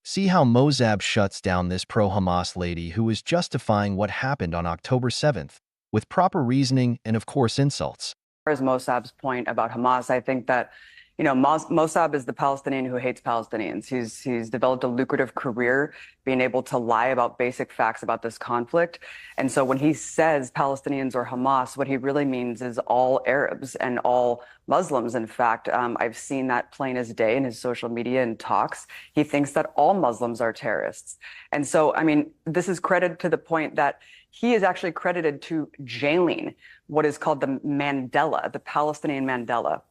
See how Mosab shuts down this pro-Hamas lady who is justifying what happened on October 7th, with proper reasoning and, of course, insults. As Mosab's point about Hamas, I think that, Mosab is the Palestinian who hates Palestinians. He's developed a lucrative career being able to lie about basic facts about this conflict. And so when he says Palestinians or Hamas, what he really means is all Arabs and all Muslims. In fact, I've seen that plain as day in his social media and talks. He thinks that all Muslims are terrorists. And so, this is credited to the point that he is actually credited to jailing what is called the Mandela, the Palestinian Mandela.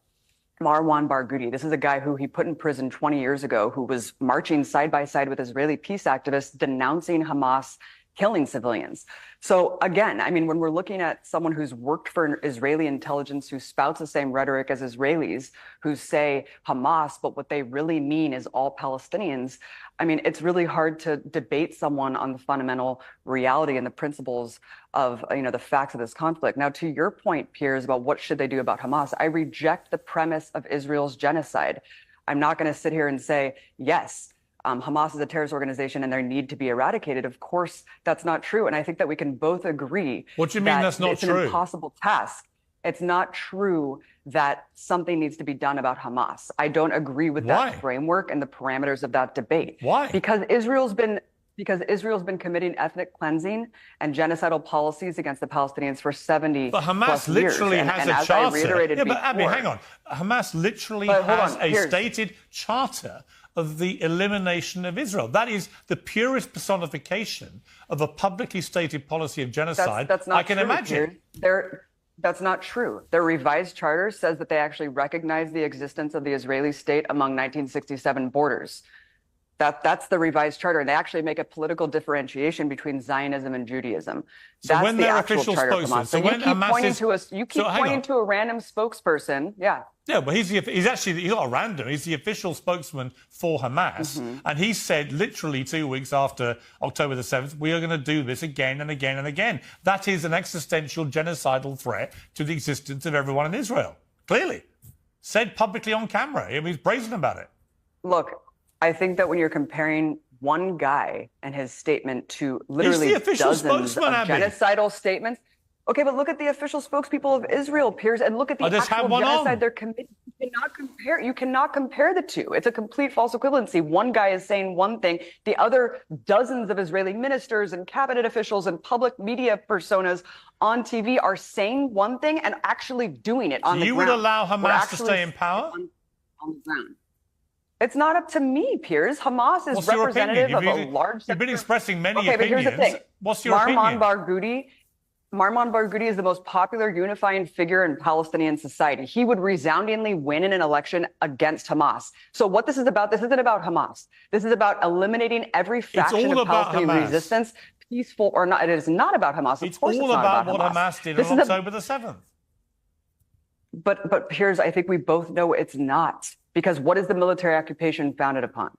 Marwan Barghouti. This is a guy who he put in prison 20 years ago, who was marching side by side with Israeli peace activists denouncing Hamas killing civilians. So again, when we're looking at someone who's worked for Israeli intelligence, who spouts the same rhetoric as Israelis, who say Hamas, but what they really mean is all Palestinians, it's really hard to debate someone on the fundamental reality and the principles of, the facts of this conflict. Now, to your point, Piers, about what should they do about Hamas, I reject the premise of Israel's genocide. I'm not going to sit here and say, yes, Hamas is a terrorist organization and they need to be eradicated. Of course, that's not true. And I think that we can both agree. What do you mean that's not true? It's an impossible task. It's not true that something needs to be done about Hamas. I don't agree with that framework and the parameters of that debate. Why? Because Israel's been committing ethnic cleansing and genocidal policies against the Palestinians for 70 But Hamas literally has a charter. Yeah, but Abby, hang on. Hamas literally has a stated charter of the elimination of Israel. That is the purest personification of a publicly stated policy of genocide that's not I can true, imagine. That's not true. Their revised charter says that they actually recognize the existence of the Israeli state among 1967 borders. That's the revised charter, and they actually make a political differentiation between Zionism and Judaism. So that's when the their actual official charter of spokesman, Hamas. So you keep pointing to a random spokesperson. Yeah. Yeah, but he's not a random. He's the official spokesman for Hamas. And he said literally 2 weeks after October the 7th, we are going to do this again and again and again. That is an existential genocidal threat to the existence of everyone in Israel. Clearly. Said publicly on camera. He's brazen about it. Look, I think that when you're comparing one guy and his statement to literally dozens of genocidal statements. Okay, but look at the official spokespeople of Israel, Piers, and look at the actual genocide they're committing. You cannot compare the two. It's a complete false equivalency. One guy is saying one thing, the other dozens of Israeli ministers and cabinet officials and public media personas on TV are saying one thing and actually doing it on the ground. You would allow Hamas to stay in power? On the ground. It's not up to me, Piers. Hamas is representative of a large sector. You've been expressing many opinions. But here's the thing. What's your opinion? Marwan Barghouti is the most popular unifying figure in Palestinian society. He would resoundingly win in an election against Hamas. So what this is about, this isn't about Hamas. This is about eliminating every faction of Palestinian resistance, peaceful or not. It is not about Hamas. It's all about what Hamas did on October the 7th. But Piers, I think we both know it's not. Because what is the military occupation founded upon?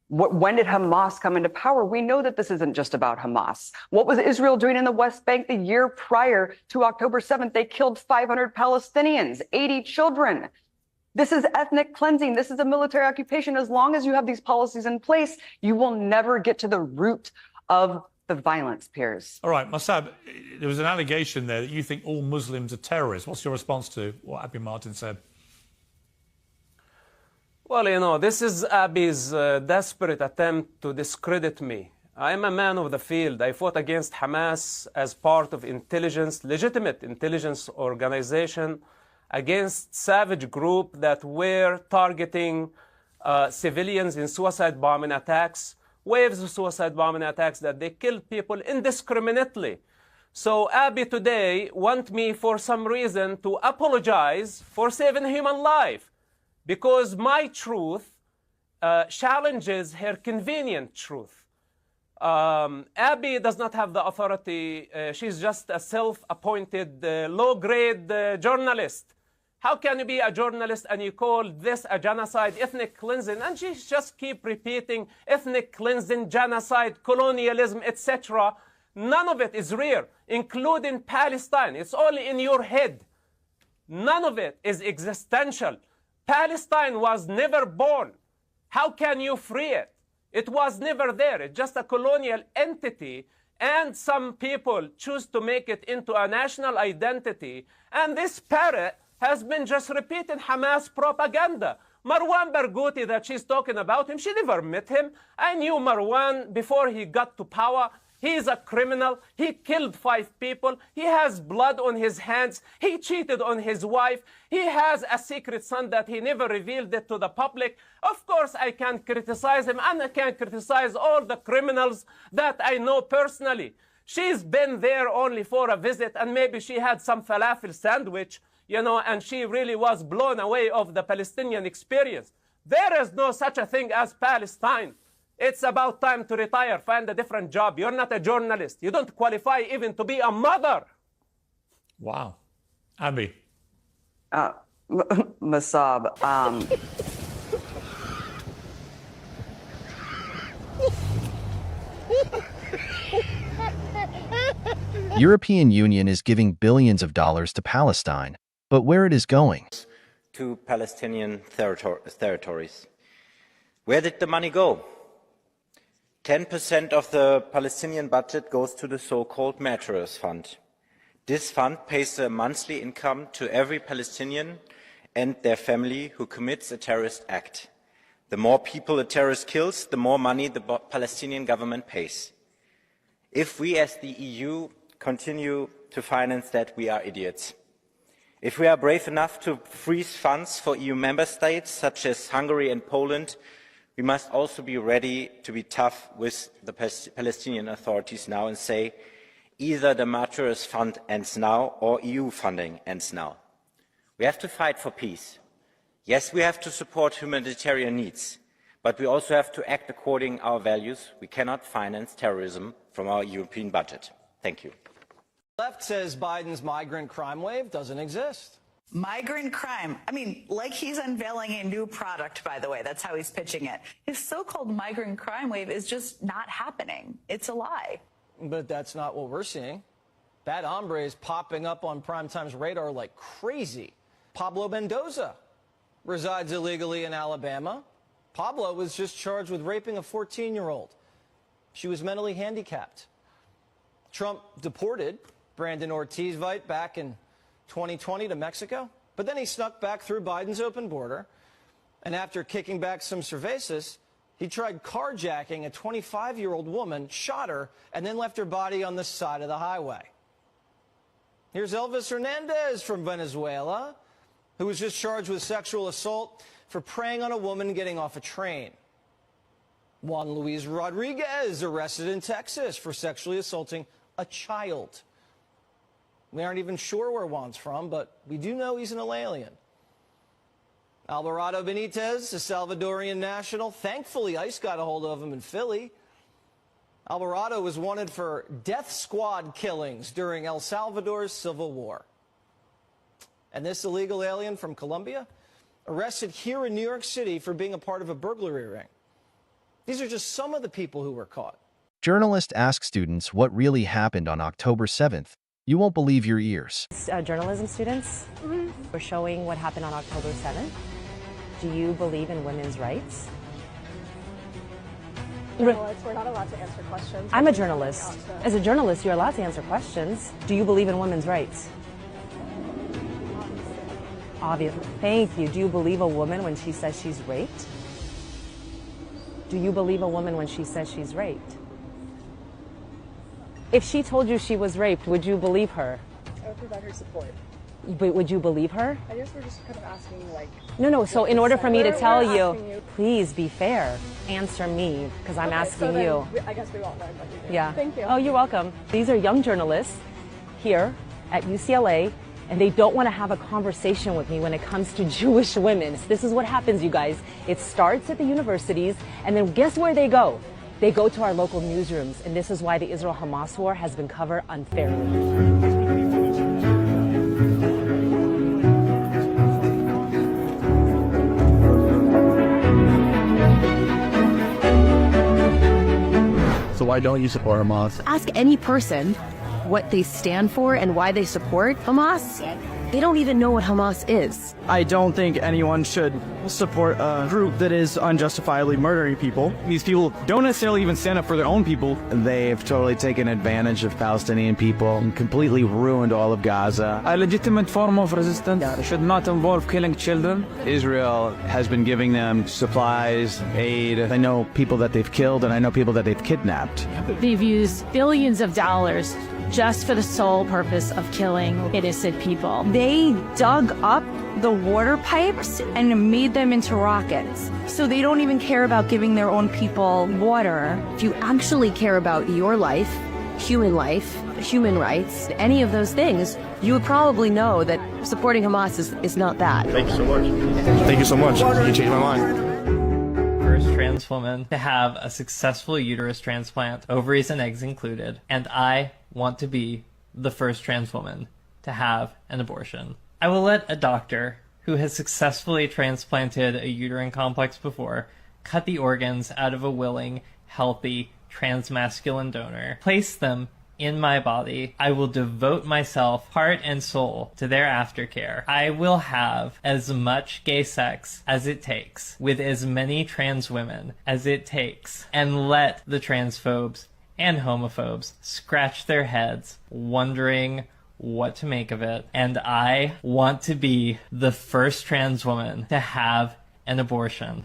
When did Hamas come into power? We know that this isn't just about Hamas. What was Israel doing in the West Bank the year prior to October 7th? They killed 500 Palestinians, 80 children. This is ethnic cleansing. This is a military occupation. As long as you have these policies in place, you will never get to the root of the violence, Piers. All right, Mosab, there was an allegation there that you think all Muslims are terrorists. What's your response to what Abby Martin said? Well, this is Abi's desperate attempt to discredit me. I am a man of the field. I fought against Hamas as part of legitimate intelligence organization, against savage group that were targeting civilians in suicide bombing attacks, waves of suicide bombing attacks that they killed people indiscriminately. So Abi today want me for some reason to apologize for saving human life. Because my truth challenges her convenient truth. Abby does not have the authority. She's just a self-appointed low-grade journalist. How can you be a journalist and you call this a genocide, ethnic cleansing? And she just keep repeating ethnic cleansing, genocide, colonialism, etc. None of it is real, including Palestine. It's only in your head. None of it is existential. Palestine was never born. How can you free it? It was never there. It's just a colonial entity, and some people choose to make it into a national identity. And this parrot has been just repeating Hamas propaganda. Marwan Barghouti that she's talking about him, she never met him. I knew Marwan before he got to power. He's a criminal. He killed 5 people. He has blood on his hands. He cheated on his wife. He has a secret son that he never revealed it to the public. Of course, I can criticize him, and I can criticize all the criminals that I know personally. She's been there only for a visit, and maybe she had some falafel sandwich, you know, and she really was blown away of the Palestinian experience. There is no such a thing as Palestine. It's about time to retire, find a different job. You're not a journalist. You don't qualify even to be a mother. Wow. Abby. Mosab, European Union is giving billions of dollars to Palestine, but where it is going? To Palestinian territories. Where did the money go? 10% of the Palestinian budget goes to the so-called Terrorism Fund. This fund pays a monthly income to every Palestinian and their family who commits a terrorist act. The more people a terrorist kills, the more money the Palestinian government pays. If we as the EU continue to finance that, we are idiots. If we are brave enough to freeze funds for EU member states, such as Hungary and Poland, we must also be ready to be tough with the Palestinian authorities now and say, either the Terrorism Fund ends now or EU funding ends now. We have to fight for peace. Yes, we have to support humanitarian needs, but we also have to act according to our values. We cannot finance terrorism from our European budget. Thank you. Left says Biden's migrant crime wave doesn't exist. Migrant crime. I mean, like he's unveiling a new product, by the way. That's how he's pitching it. His so-called migrant crime wave is just not happening. It's a lie. But that's not what we're seeing. Bad hombre is popping up on Primetime's radar like crazy. Pablo Mendoza resides illegally in Alabama. Pablo was just charged with raping a 14-year-old. She was mentally handicapped. Trump deported Brandon Ortiz-Veit back in 2020 to Mexico, but then he snuck back through Biden's open border, and after kicking back some cervezas, he tried carjacking a 25-year-old woman, shot her, and then left her body on the side of the highway. Here's Elvis Hernandez from Venezuela, who was just charged with sexual assault for preying on a woman getting off a train. Juan Luis Rodriguez arrested in Texas for sexually assaulting a child. We aren't even sure where Juan's from, but we do know he's an alien. Alvarado Benitez, a Salvadorian national. Thankfully, ICE got a hold of him in Philly. Alvarado was wanted for death squad killings during El Salvador's civil war. And this illegal alien from Colombia, arrested here in New York City for being a part of a burglary ring. These are just some of the people who were caught. Journalists ask students what really happened on October 7th. You won't believe your ears. Journalism students, we're showing what happened on October 7th. Do you believe in women's rights? Journalists, we're not allowed to answer questions. I'm a journalist. As a journalist, you're allowed to answer questions. Do you believe in women's rights? Obviously. Thank you. Do you believe a woman when she says she's raped? Do you believe a woman when she says she's raped? If she told you she was raped, would you believe her? I would provide her support. But would you believe her? I guess we're just kind of asking, like... No, so in order for me to tell you, you, please be fair. Answer me, because I'm asking you. I guess we won't learn what you do. Yeah. Thank you. Oh, you're welcome. These are young journalists here at UCLA, and they don't want to have a conversation with me when it comes to Jewish women. This is what happens, you guys. It starts at the universities, and then guess where they go? They go to our local newsrooms, and this is why the Israel-Hamas war has been covered unfairly. So why don't you support Hamas? Ask any person what they stand for and why they support Hamas, They don't even know what Hamas is. I don't think anyone should support a group that is unjustifiably murdering people. These people don't necessarily even stand up for their own people. They've totally taken advantage of Palestinian people and completely ruined all of Gaza. A legitimate form of resistance should not involve killing children. Israel has been giving them supplies, aid. I know people that they've killed, and I know people that they've kidnapped. They've used billions of dollars just for the sole purpose of killing innocent people. They dug up the water pipes and made them into rockets. So they don't even care about giving their own people water. If you actually care about your life, human rights, any of those things, you would probably know that supporting Hamas is not that. Thank you so much. Thank you so much. You changed my mind. First trans woman to have a successful uterus transplant, ovaries and eggs included, and I want to be the first trans woman to have an abortion. I will let a doctor who has successfully transplanted a uterine complex before cut the organs out of a willing, healthy, transmasculine donor, place them in my body. I will devote myself, heart and soul, to their aftercare. I will have as much gay sex as it takes with as many trans women as it takes, and let the transphobes and homophobes scratch their heads wondering what to make of it. And I want to be the first trans woman to have an abortion.